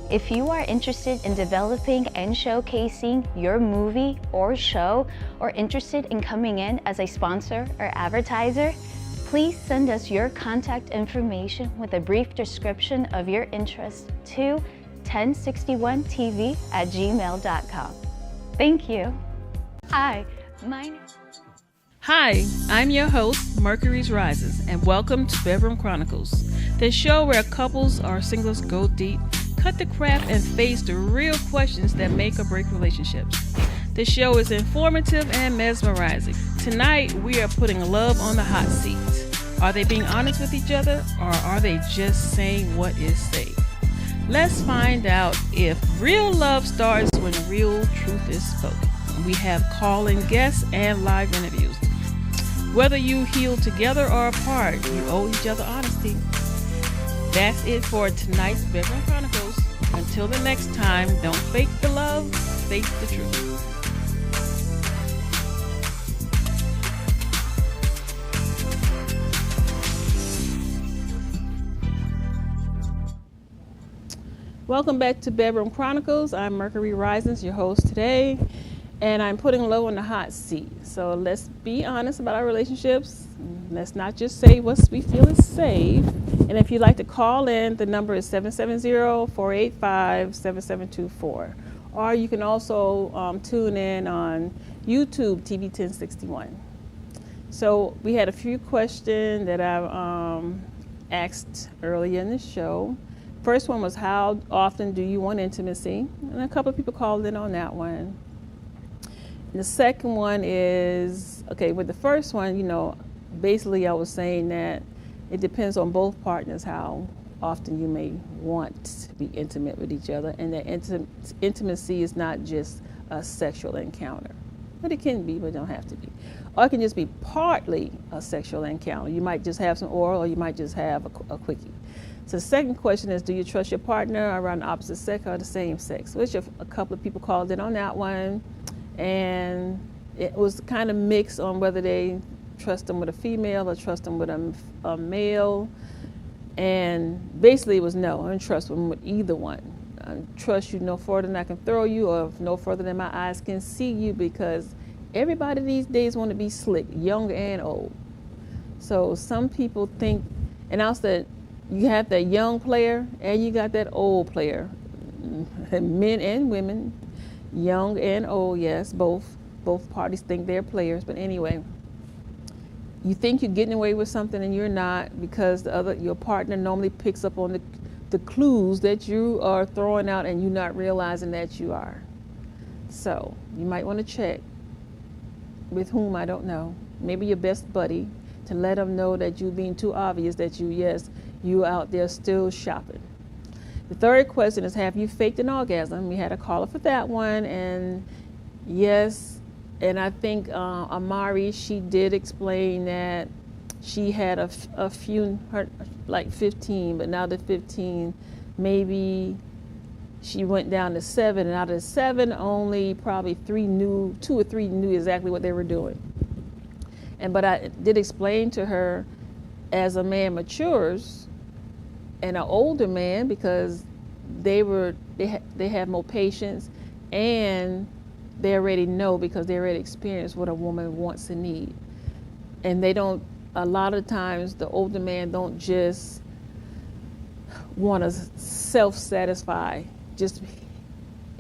E: If you are interested in developing and showcasing your movie or show, or interested in coming in as a sponsor or advertiser, please send us your contact information with a brief description of your interest to 1061tv@gmail.com. Thank you. Hi,
F: Hi, I'm your host, Mercury's Rises, and welcome to Bedroom Chronicles, the show where couples or singles go deep, cut the crap, and face the real questions that make or break relationships. The show is informative and mesmerizing. Tonight, we are putting love on the hot seat. Are they being honest with each other, or are they just saying what is safe? Let's find out if real love starts when real truth is spoken. We have call-in guests and live interviews. Whether you heal together or apart, you owe each other honesty. That's it for tonight's Bedroom Chronicles. Until the next time, don't fake the love, face the truth. Welcome back to Bedroom Chronicles. I'm Mercury Risings, your host today, and I'm putting love on the hot seat. So let's be honest about our relationships. Let's not just say what we feel is safe. And if you'd like to call in, the number is 770-485-7724. Or you can also tune in on YouTube, TV 1061. So we had a few questions that I've asked earlier in the show. First one was, how often do you want intimacy? And a couple of people called in on that one. And the second one is, okay, with the first one, basically I was saying that it depends on both partners how often you may want to be intimate with each other, and that intimacy is not just a sexual encounter. But it can be, but it don't have to be. Or it can just be partly a sexual encounter. You might just have some oral, or you might just have a quickie. So the second question is, do you trust your partner around the opposite sex or the same sex? Which a couple of people called in on that one. And it was kind of mixed on whether they trust them with a female or trust them with a male. And basically it was no, I don't trust them with either one. I trust you no further than I can throw you, or no further than my eyes can see you, because everybody these days want to be slick, young and old. So some people think, and also you have that young player and you got that old player, men and women, young and old, yes, both parties think they're players. But anyway, you think you're getting away with something and you're not, because your partner normally picks up on the clues that you are throwing out and you're not realizing that you are. So you might want to check with whom, I don't know, maybe your best buddy, to let them know that you being too obvious that you out there still shopping. The third question is, have you faked an orgasm? We had a caller for that one, and yes, and I think Amari, she did explain that she had a few, like 15, but now the 15, maybe she went down to 7, and out of the 7, only probably 2 or 3 knew exactly what they were doing. But I did explain to her, as a man matures, and an older man, because they have more patience, and they already know, because they already experienced what a woman wants and needs. And they don't, a lot of times the older man don't just want to self-satisfy, just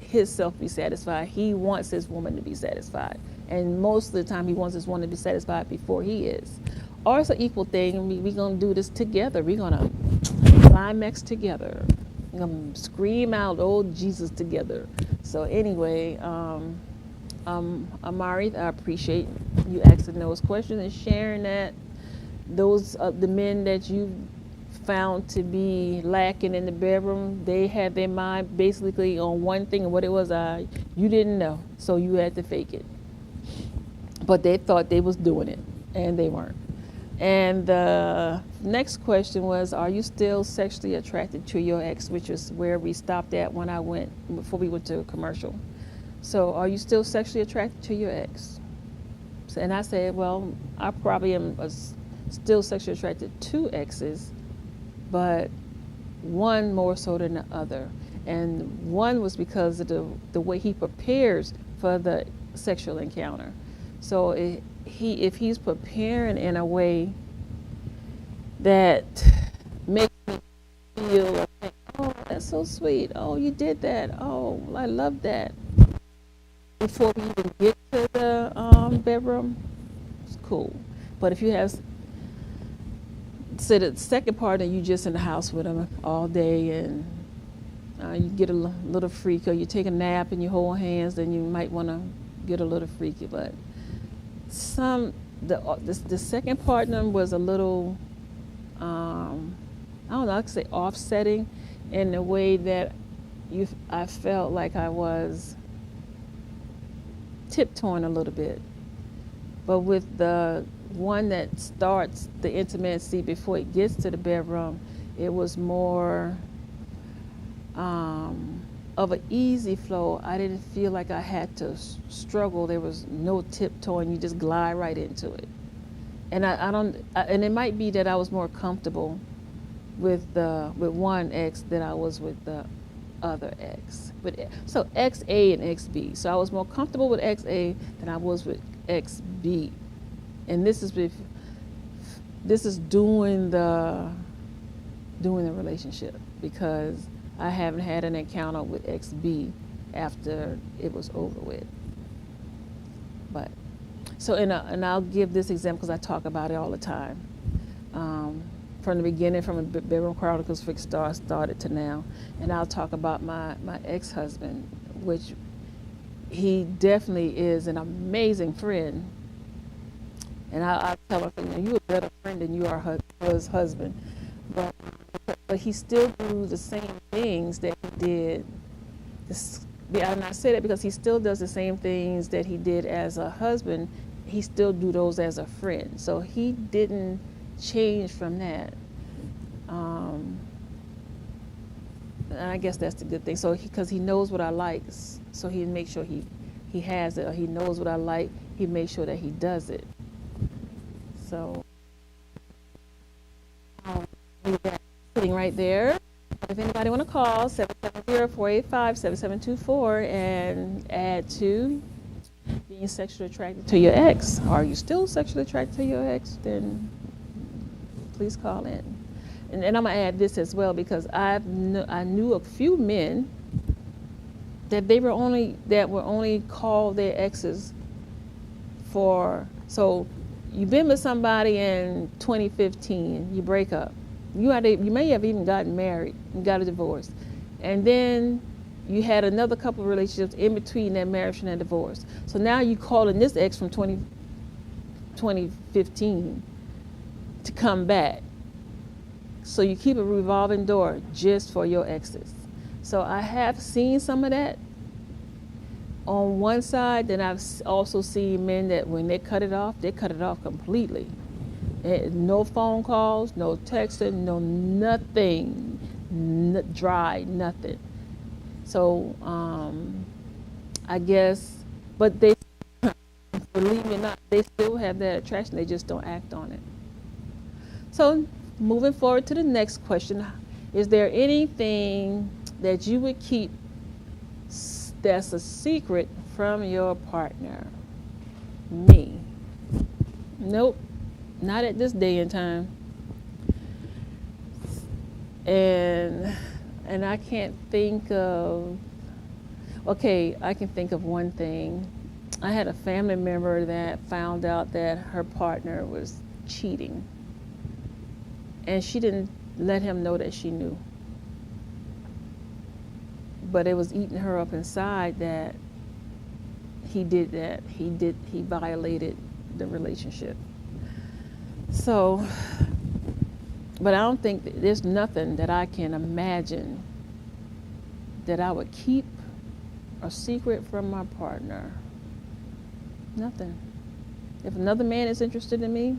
F: his self be satisfied. He wants his woman to be satisfied. And most of the time he wants his woman to be satisfied before he is. Or it's an equal thing. We're going to do this together. We're going to climax together. We're going to scream out, oh, Jesus, together. So anyway, Amari, I appreciate you asking those questions and sharing that. Those the men that you found to be lacking in the bedroom, they had their mind basically on one thing, and what it was, you didn't know, so you had to fake it. But they thought they was doing it, and they weren't. And the next question was, are you still sexually attracted to your ex, which is where we stopped at before we went to a commercial. So are you still sexually attracted to your ex? And I said, well, I probably am still sexually attracted to exes, but one more so than the other. And one was because of the way he prepares for the sexual encounter. So if he's preparing in a way that makes me feel like, oh, that's so sweet. Oh, you did that. Oh, I love that. Before we even get to the bedroom, it's cool. But if you have, say, the second partner, you just in the house with them all day, and you get a little freaky, or you take a nap and you hold hands, then you might want to get a little freaky. But the second partner was a little, I don't know, I could say offsetting in the way that I felt like I was tiptoeing a little bit. But with the one that starts the intimacy before it gets to the bedroom, it was more of an easy flow. I didn't feel like I had to struggle. There was no tiptoeing. You just glide right into it. And and it might be that I was more comfortable with one ex than I was with the other ex. So ex A and ex B. So I was more comfortable with ex A than I was with ex B. And this is doing the relationship, because I haven't had an encounter with ex B after it was over with. But so and I'll give this example because I talk about it all the time. From the beginning, from the Bedroom Chronicles started to now, and I'll talk about my ex-husband, which he definitely is an amazing friend. And I tell my friend, you're a better friend than you are his husband. But he still do the same things that he did. And I say that because he still does the same things that he did as a husband. He still do those as a friend. So he didn't change from that. And I guess that's the good thing. So because he knows what I like, so he makes sure he has it, or he knows what I like, he makes sure that he does it. So sitting right there. If anybody want to call, 770-485-7724 and add to being sexually attracted to your ex. Are you still sexually attracted to your ex? Then please call in. And I'm going to add this as well, because I knew a few men that were only called their exes for, so you've been with somebody in 2015, you break up. You may have even gotten married and got a divorce. And then you had another couple of relationships in between that marriage and that divorce. So now you calling this ex from 2015 to come back. So you keep a revolving door just for your exes. So I have seen some of that on one side. Then I've also seen men that when they cut it off completely. No phone calls, no texting, no nothing, dry, nothing. So I guess, but they, believe me or not, they still have that attraction. They just don't act on it. So moving forward to the next question, is there anything that you would keep that's a secret from your partner? Me. Nope. Not at this day and time. And I can't think of, okay, I can think of one thing. I had a family member that found out that her partner was cheating. And she didn't let him know that she knew. But it was eating her up inside that he did that. He violated the relationship. So, but I don't think there's nothing that I can imagine that I would keep a secret from my partner. Nothing. If another man is interested in me,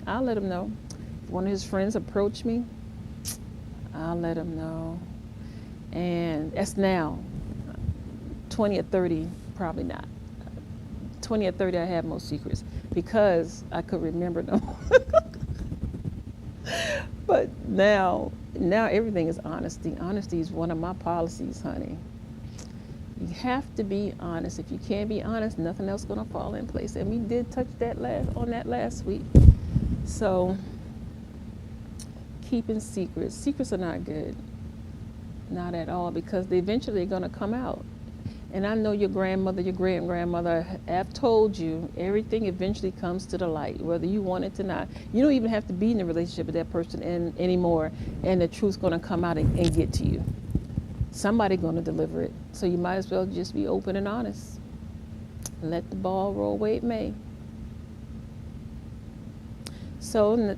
F: I'll let him know. If one of his friends approach me, I'll let him know. And that's now. 20 or 30, probably not. 20 or 30, I have most secrets because I could remember them. But now everything is honesty. Honesty is one of my policies, honey. You have to be honest. If you can't be honest, nothing else is gonna fall in place. And we did touch on that last week. So keeping secrets. Secrets are not good. Not at all, because they eventually gonna come out. And I know your grandmother, your great-grandmother have told you everything eventually comes to the light, whether you want it or not. You don't even have to be in a relationship with that person anymore, and the truth's going to come out and get to you. Somebody's going to deliver it. So you might as well just be open and honest. Let the ball roll where it may. So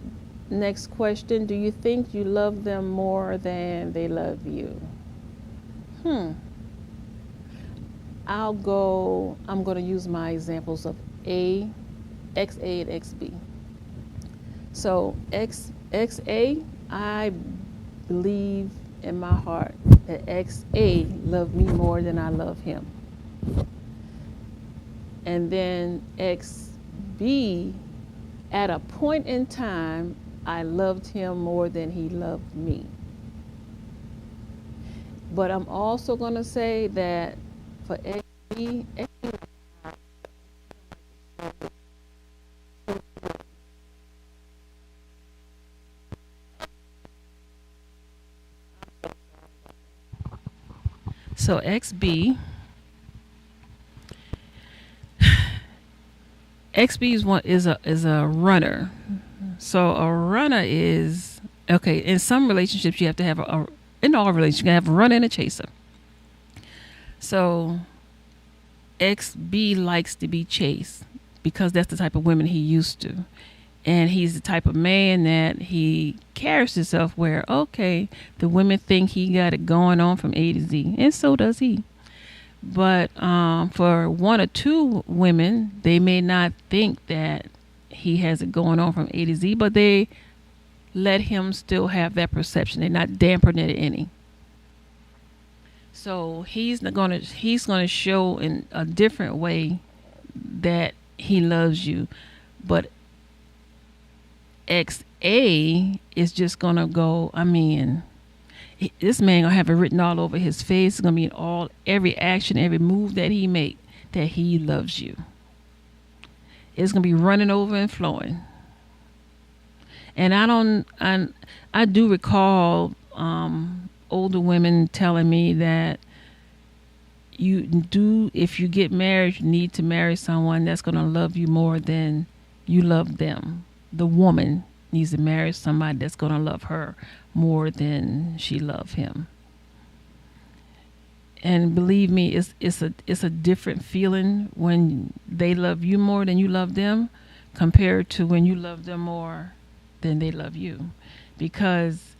F: next question, do you think you love them more than they love you? I'm going to use my examples of XA and XB. So XA, I believe in my heart that XA loved me more than I love him. And then XB, at a point in time, I loved him more than he loved me. But I'm also going to say that for XB, so XB is a runner. So a runner is okay. In some relationships, you have to have in all relationships, you have a runner and a chaser. So XB likes to be chased because that's the type of women he used to. And he's the type of man that he carries himself where, okay, the women think he got it going on from A to Z. And so does he. But for one or two women, they may not think that he has it going on from A to Z, but they let him still have that perception. They're not dampening it any. So he's gonna show in a different way that he loves you, but XA is just gonna go. I mean, this man gonna have it written all over his face. It's gonna be in every action, every move that he make, that he loves you. It's gonna be running over and flowing. And I do recall older women telling me that if you get married, you need to marry someone that's going to love you more than you love them. The woman needs to marry somebody that's going to love her more than she loves him. And believe me, it's a different feeling when they love you more than you love them compared to when you love them more than they love you. Because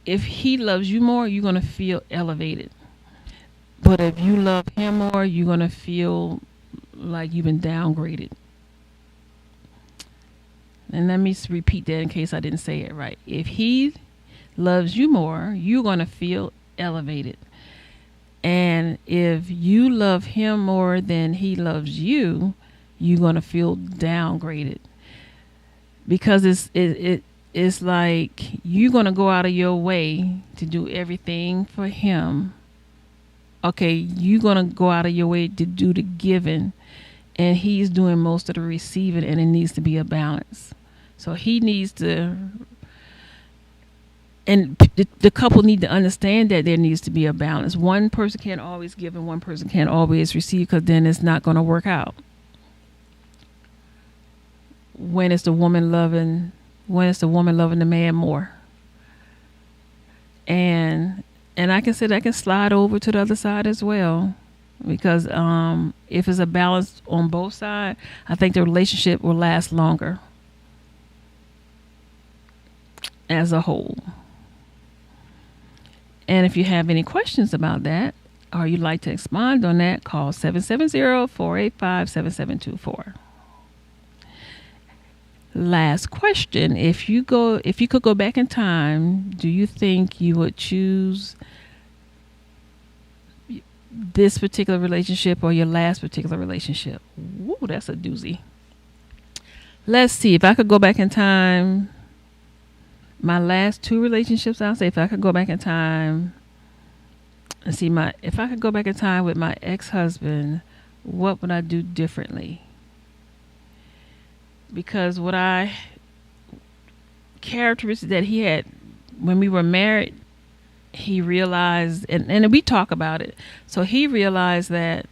F: if he loves you more, you're gonna feel elevated. But if you love him more, you're gonna feel like you've been downgraded. And let me repeat that in case I didn't say it right. If he loves you more, you're gonna feel elevated. And if you love him more than he loves you, you're gonna feel downgraded. Because it's like you're going to go out of your way to do everything for him. Okay, you're going to go out of your way to do the giving, and he's doing most of the receiving, and it needs to be a balance. So he needs to, and the couple need to understand that there needs to be a balance. One person can't always give and one person can't always receive, because then it's not going to work out. When it's the woman loving the man more. And I can say that I can slide over to the other side as well, because if it's a balance on both sides, I think the relationship will last longer as a whole. And if you have any questions about that, or you'd like to expand on that, call 770-485-7724. Last question. If you could go back in time, do you think you would choose this particular relationship or your last particular relationship? Woo, that's a doozy. Let's see. If I could go back in time, my last 2 relationships, I'll say if I could go back in time and see if I could go back in time with my ex-husband, what would I do differently? Because characteristics that he had when we were married, he realized, and we talk about it. So he realized that,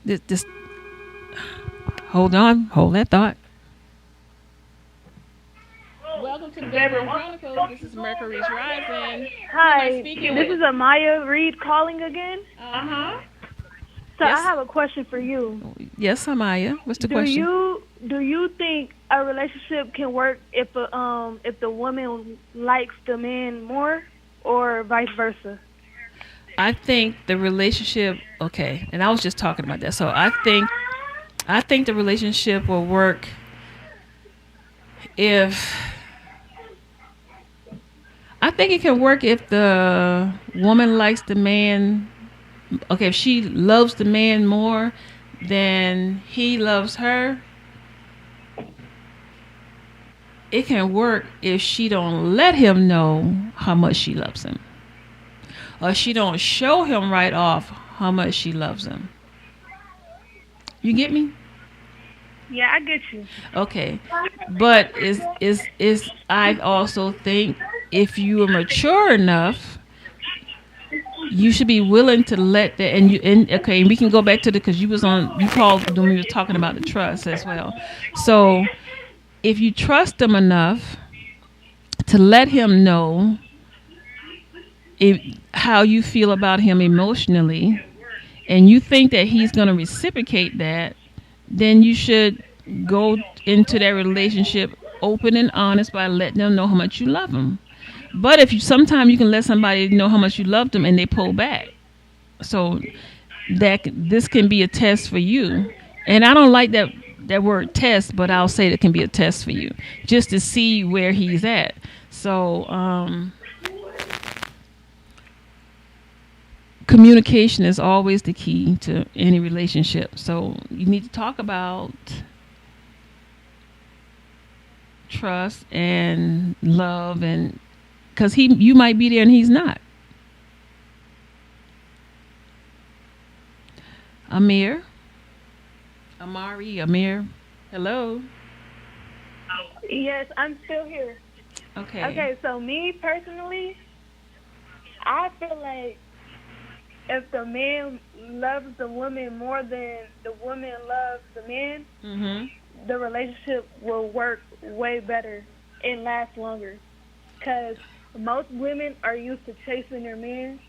F: this hold that thought. Welcome to the Bedroom Chronicles. This is Mercury's Rising.
H: Hi, this is Amaya Reed calling again. So
F: Yes.
H: I have a question for you.
F: Yes, Amaya. What's the question?
H: Do you think a relationship can work if the woman likes the man more, or vice versa?
F: I think the relationship. Okay, and I was just talking about that. So I think the relationship will work if. I think it can work if the woman likes the man. Okay, if she loves the man more than he loves her, it can work if she don't let him know how much she loves him, or she don't show him right off how much she loves him. You get me?
H: Yeah, I get you.
F: Okay, but I also think if you are mature enough, you should be willing to let that. And we can go back to because you called when we were talking about the trust as well. So if you trust him enough to let him know how you feel about him emotionally, and you think that he's going to reciprocate that, then you should go into that relationship open and honest by letting them know how much you love them. But sometimes you can let somebody know how much you love them and they pull back. So this can be a test for you. And I don't like that word test, but I'll say it can be a test for you just to see where he's at. So communication is always the key to any relationship. So you need to talk about trust and love, and because you might be there and he's not. Amir, hello.
H: Yes, I'm still here.
F: Okay.
H: Okay, so me personally, I feel like if the man loves the woman more than the woman loves the man, the relationship will work way better and last longer. Because most women are used to chasing their man,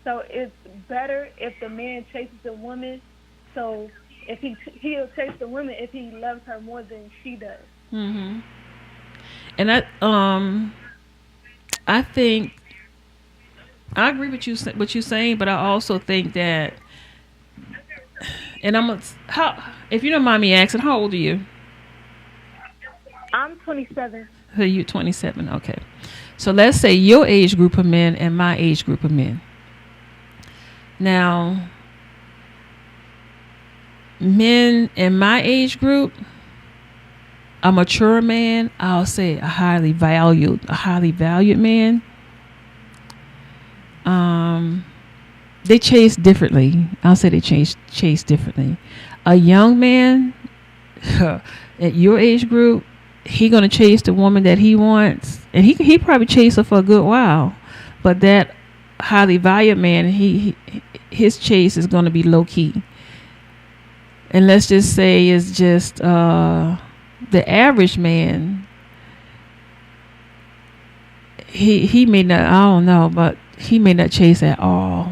H: so it's better if the man chases the woman. So if he'll chase the woman if he loves her more than she does.
F: And I think I agree with you what you're saying, but I also think that, and if you don't mind me asking, how old are you?
H: I'm 27.
F: So you're 27, okay. So let's say your age group of men and my age group of men. Now, men in my age group, a mature man, I'll say a highly valued man. They chase differently. I'll say they chase differently. A young man at your age group, he gonna chase the woman that he wants, and he probably chase her for a good while. But that highly valued man, his chase is gonna be low key. And let's just say it's just the average man. He may not. I don't know, but he may not chase at all.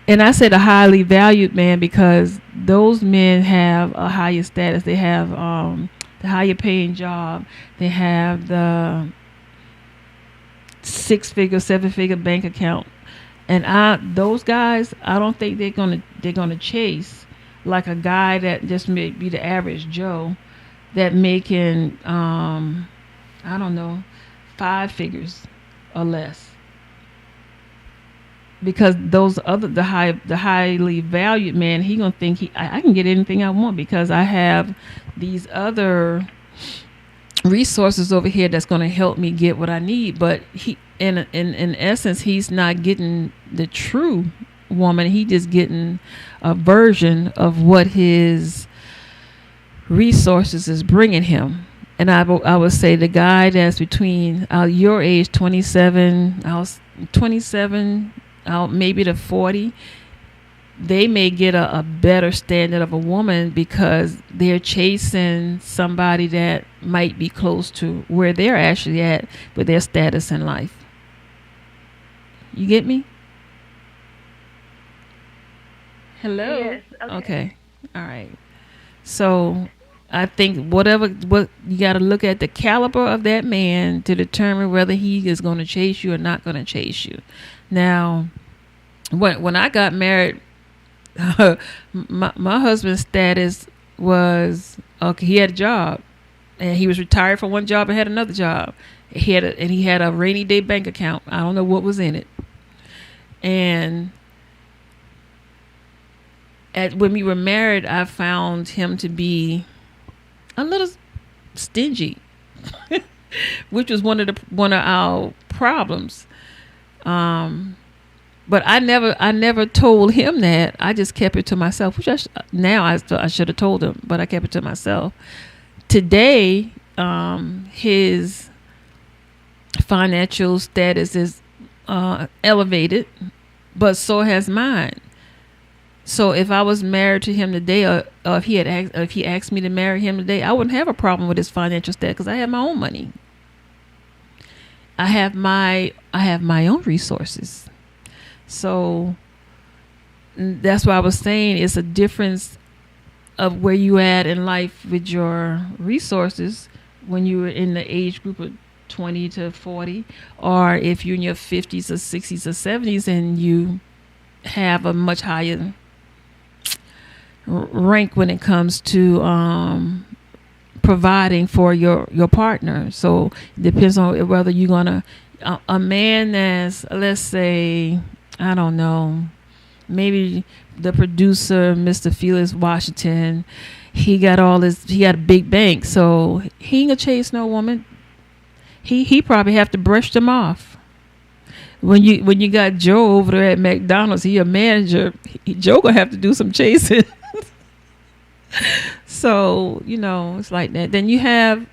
F: And I said a highly valued man because those men have a higher status. They have the higher paying job. They have the 6-figure, 7-figure bank account. And those guys, I don't think they're gonna chase like a guy that just may be the average Joe that making I don't know, 5 figures or less. Because those other the highly valued man, he gonna think I can get anything I want because I have these other resources over here that's gonna help me get what I need. But he in essence, he's not getting the true woman. He just getting a version of what his resources is bringing him. And I would say the guy that's between your age, 27, maybe to 40, they may get a better standard of a woman because they're chasing somebody that might be close to where they're actually at with their status in life. You get me? Hello?
H: Yes.
F: Okay. All right. So I think what you got to look at the caliber of that man to determine whether he is going to chase you or not going to chase you. Now, when I got married, my husband's status was okay. He had a job, and he was retired from one job and had another job. He had a rainy day bank account. I don't know what was in it. And when we were married, I found him to be a little stingy, which was one of our problems. But I never told him that. I just kept it to myself, which I should have told him, but I kept it to myself. Today, his financial status is elevated, but so has mine. So if I was married to him today, or if he asked me to marry him today, I wouldn't have a problem with his financial status because I have my own money. I have my own resources. So that's why I was saying it's a difference of where you at in life with your resources when you were in the age group of 20 to 40, or if you're in your 50s or 60s or 70s and you have a much higher rank when it comes to providing for your partner. So it depends on whether you're gonna a man that's, let's say, I don't know, maybe the producer, Mr. Felix Washington, he got a big bank, so he ain't gonna chase no woman. He probably have to brush them off. When you got Joe over there at McDonald's, he a manager. Joe gonna have to do some chasing. So it's like that. Then you have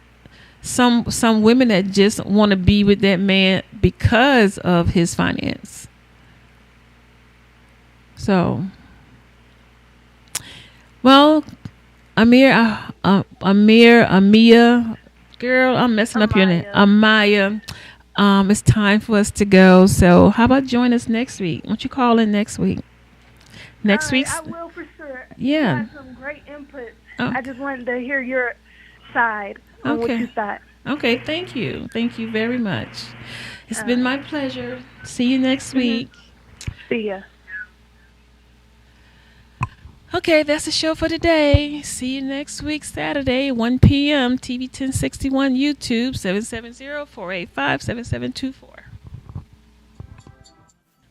F: some women that just want to be with that man because of his finance. So, well, Amia, girl, I'm messing up your name. Amaya. It's time for us to go. So how about join us next week? Why don't you call in next week? Next week.
H: I will for sure.
F: Yeah.
H: You had some great input.
F: Oh.
H: I just wanted to hear your side on what you thought.
F: Okay, thank you. Thank you very much. It's been my pleasure. See you next week.
H: See ya.
F: Okay, that's the show for today. See you next week, Saturday, 1 p.m., TV 1061, YouTube, 770-485-7724.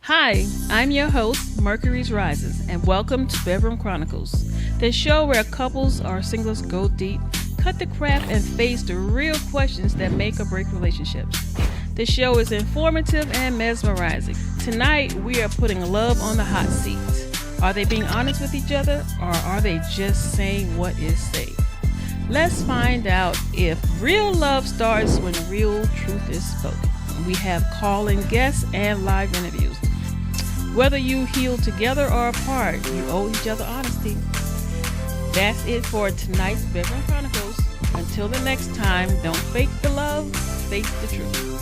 F: Hi, I'm your host, Mercury's Rises, and welcome to Bedroom Chronicles, the show where couples or singles go deep, cut the crap, and face the real questions that make or break relationships. The show is informative and mesmerizing. Tonight, we are putting love on the hot seat. Are they being honest with each other, or are they just saying what is safe? Let's find out if real love starts when real truth is spoken. We have call-in guests and live interviews. Whether you heal together or apart, you owe each other honesty. That's it for tonight's Bedroom Chronicles. Until the next time, don't fake the love, face the truth.